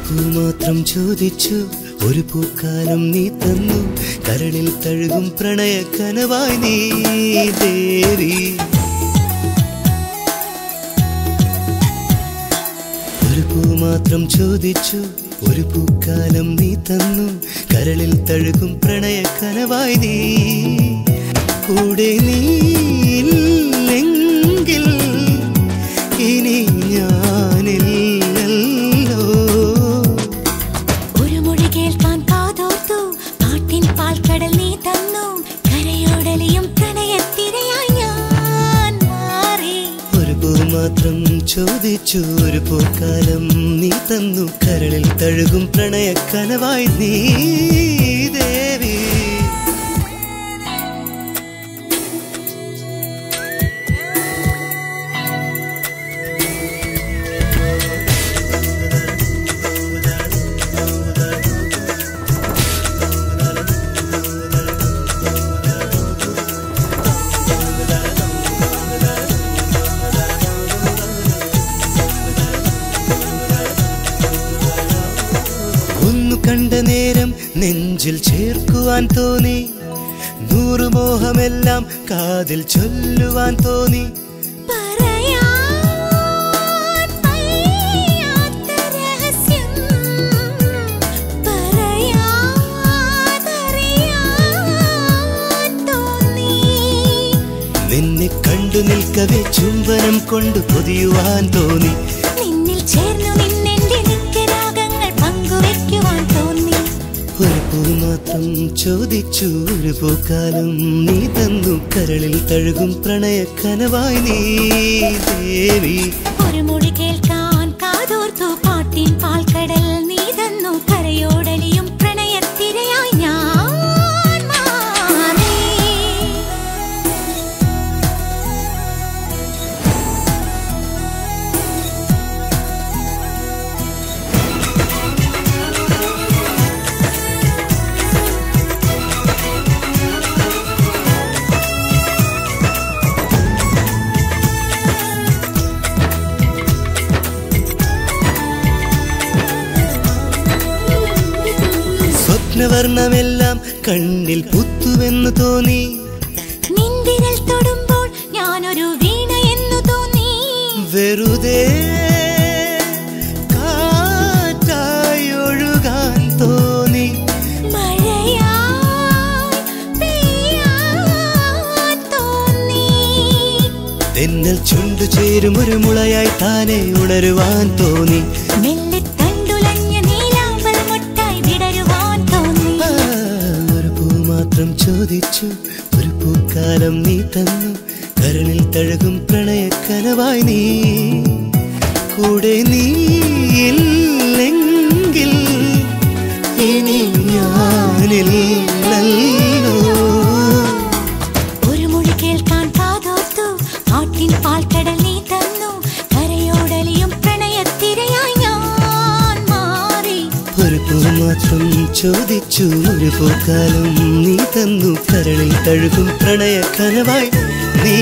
പൂ മാത്രം ചോദിച്ചു ഒരു പൂക്കാലം നീ തന്നു കരളിൽ തഴുകും പ്രണയ കനവായി നീ ദേവി ഒരു പൂ മാത്രം ചോദിച്ചു ഒരു പൂക്കാലം നീ തന്നു കരളിൽ തഴുകും പ്രണയ കനവായി നീ കൂടെ നീയില്ലെങ്കിൽ ഇനി ഞാനില്ലല്ലോ ഒരു മൊഴി കേൾക്കാൻ കാതോർത്തു പാട്ടിൻ പാൽക്കടൽ നീ തന്നു കരയോടലിയും പ്രണയത്തിരയായി ഞാൻ മാറി ഒരു പൂ മാത്രം ചോദിച്ചു ഒരു പൂക്കാലം നീ തന്നു കരളിൽ തഴുകും പ്രണയ കനവായി നീ ദേവി കണ്ട നേരം നെഞ്ചിൽ ചേർക്കുവാൻ തോന്നി നൂറു മോഹമെല്ലാം കാതിൽ ചൊല്ലുവാൻ തോന്നി നിന്നെ കണ്ടു നിൽക്കവേ ചുംബനം കൊണ്ട് പൊതിയുവാൻ തോന്നി നിന്നിൽ ചേർന്നു നിന്നെന്റെ നിത്യരാഗങ്ങൾ പങ്കുവെക്കുവാൻ തോന്നി ഒരു പൂ മാത്രം ചോദിച്ചു ഒരു പൂക്കാലം നീ തന്നു കരളിൽ തഴുകും പ്രണയ കനവായി നീ ദേവി ഒരു മൊഴി കേൾക്കാൻ കാതോർത്തു പാട്ടിൻ പാൽക്കടൽ നീ തന്നു കരയോടലിയും പ്രണയത്തിരയായി ഞാൻ മാറി സ്വപ്നവർണ്ണമെല്ലാം കണ്ണിൽ പുത്തുവെന്ന് തോന്നി നിൻവിരൽ തൊടുമ്പോൾ ഞാനൊരു വീണ എന്ന് തോന്നി വെറുതെ കാറ്റായി ഒഴുകാൻ തോന്നി മഴയായി പെയ്യാൻ തോന്നി തെന്നൽ ചുണ്ടു ചേരും ഒരു മുളയായി താനെ ഉണരുവാൻ തോന്നി മെല്ലെ തണ്ടുലഞ്ഞ നീലാമ്പൽ മുട്ടായി വിടരുവാൻ തോന്നി ഒരു പൂ മാത്രം ചോദിച്ചു ഒരു പൂക്കാലം നീ തന്നു കരളിൽ തഴുകും പ്രണയ കനവായി നീ കൂടെ നീയില്ലെങ്കിൽ ഇനി ഞാനില്ലല്ലോ ഒരു മൊഴി കേൾക്കാൻ കാതോർത്തു പാട്ടിൻ പാൽക്കടൽ നീ തന്നു കരയോടലിയും പ്രണയത്തിരയായി ഞാൻ മാറി ഒരു പൂ മാത്രം ചോദിച്ചു ഒരു പൂക്കാലം നീ തന്നു കരളിൽ തഴുകും പ്രണയ കനവായി നീ